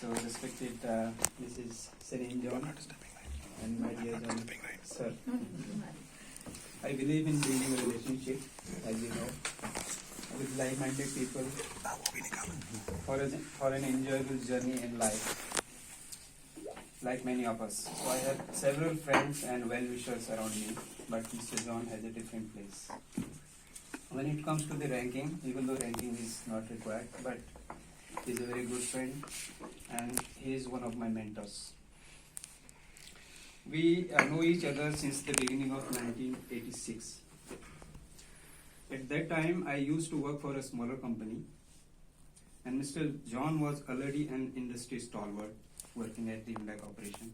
So, respected Mrs. Celine John and my dear John, sir. I believe in building a relationship, as you know, with like-minded people for an enjoyable journey in life, like many of us. So I have several friends and well-wishers around me, but Mr. John has a different place. When it comes to the ranking, even though ranking is not required, but he is a very good friend and he is one of my mentors. We know each other since the beginning of 1986. At that time, I used to work for a smaller company, and Mr. John was already an industry stalwart working at the Hyundai Corporation.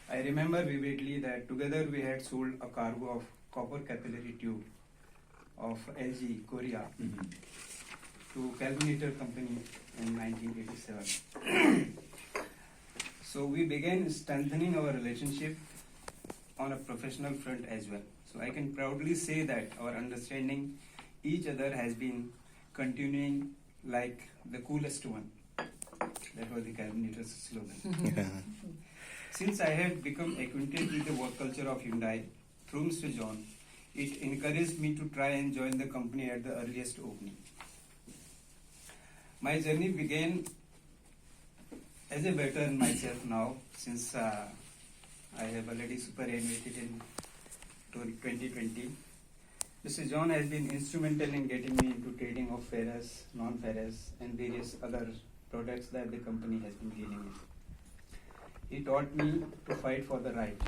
I remember vividly that together we had sold a cargo of copper capillary tube of LG Korea to Kelvinator company in 1987. So we began strengthening our relationship on a professional front as well. So I can proudly say that our understanding each other has been continuing like the coolest one. That was the Kelvinator's slogan. Since I had become acquainted with the work culture of Hyundai through Mr. John, it encouraged me to try and join the company at the earliest opening. My journey began as a veteran myself now, since I have already superannuated in 2020. Mr. John has been instrumental in getting me into trading of ferrous, non-ferrous, and various other products that the company has been dealing with. He taught me to fight for the right.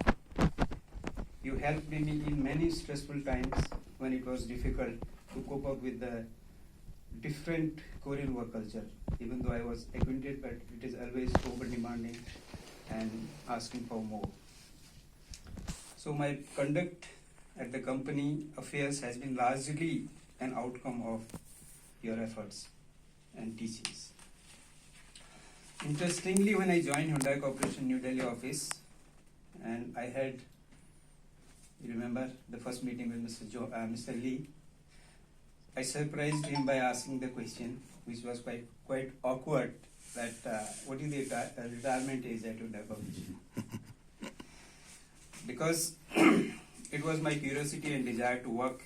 You helped me in many stressful times when it was difficult to cope up with the different Korean work culture, even though I was acquainted, but it is always over demanding and asking for more. So my conduct at the company affairs has been largely an outcome of your efforts and teachings. Interestingly, when I joined Hyundai Corporation New Delhi office, and I had, you remember the first meeting with Mr. Lee, I surprised him by asking the question, which was quite awkward, that what is the retirement age at Hyundai Corporation? Because it was my curiosity and desire to work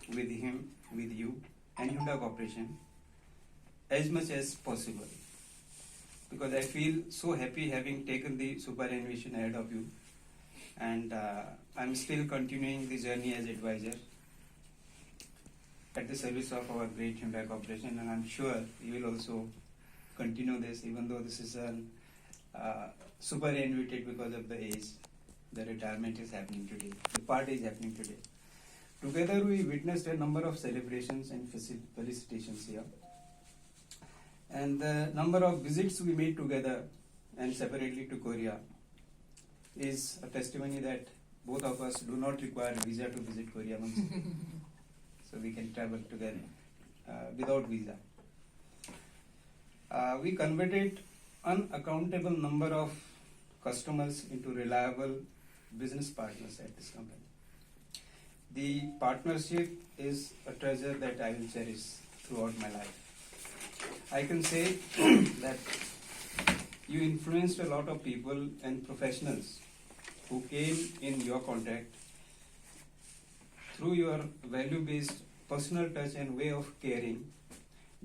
with him, with you, and Hyundai Corporation as much as possible. Because I feel so happy having taken the superannuation ahead of you, and I'm still continuing the journey as advisor at the service of our great Hyundai Corporation, and I'm sure you will also continue this, even though this is superannuated because of the age. The retirement is happening today. The party is happening today. Together we witnessed a number of celebrations and felicitations here. And the number of visits we made together and separately to Korea is a testimony that both of us do not require a visa to visit Korea once. So we can travel together without visa. We converted unaccountable number of customers into reliable business partners at this company. The partnership is a treasure that I will cherish throughout my life. I can say that you influenced a lot of people and professionals who came in your contact through your value-based personal touch and way of caring,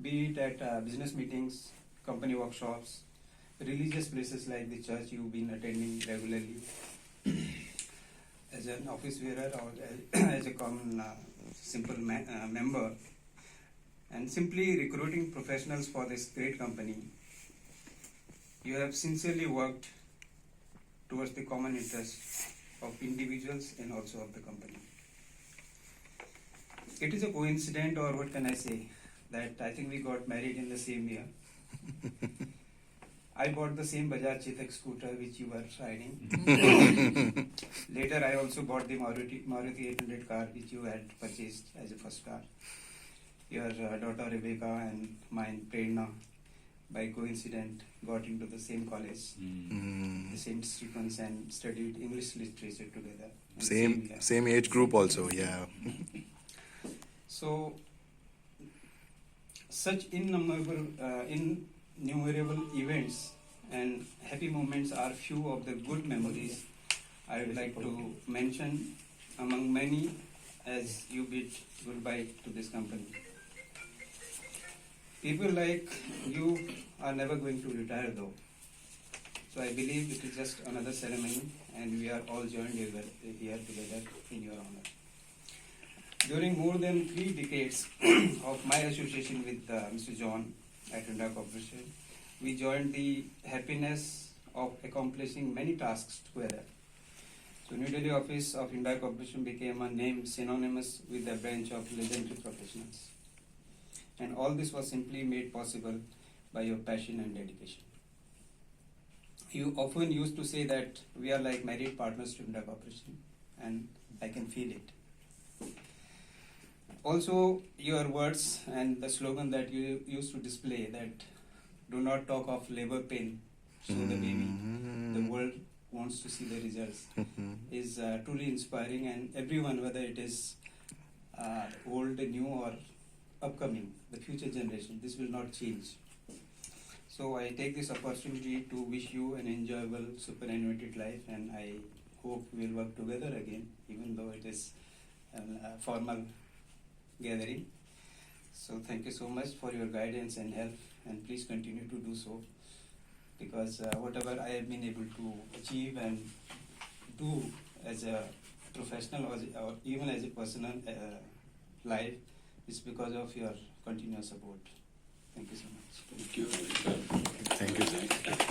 be it at business meetings, company workshops, religious places like the church you've been attending regularly as an office bearer or as a common simple member, and simply recruiting professionals for this great company. You have sincerely worked towards the common interest of individuals and also of the company. It is a coincidence, or what can I say, that I think we got married in the same year. I bought the same Bajaj Chetak scooter which you were riding. Later I also bought the Maruti 800 car which you had purchased as a first car. Your daughter Rebecca and mine Prerna, by coincidence, got into the same college, the same sequence, and studied English literature together. Same age group also, yeah. So, such innumerable events and happy moments are few of the good memories I would like to mention among many as you bid goodbye to this company. People like you are never going to retire though. So I believe it is just another ceremony and we are all joined here together in your honor. During more than 3 decades of my association with Mr. John at Hyundai Corporation, we joined the happiness of accomplishing many tasks together. So New Delhi office of Hyundai Corporation became a name synonymous with the branch of legendary professionals. And all this was simply made possible by your passion and dedication. You often used to say that we are like married partners to Hyundai Corporation, and I can feel it. Also, your words and the slogan that you used to display that do not talk of labor pain, show the baby, the world wants to see the results, is truly inspiring, and everyone, whether it is old, new or upcoming, the future generation, this will not change. So I take this opportunity to wish you an enjoyable, superannuated life, and I hope we'll work together again, even though it is a formal gathering. So thank you so much for your guidance and help, and please continue to do so, because whatever I have been able to achieve and do as a professional or even as a personal life is because of your continuous support. Thank you so much. Thank you. Thank you, sir.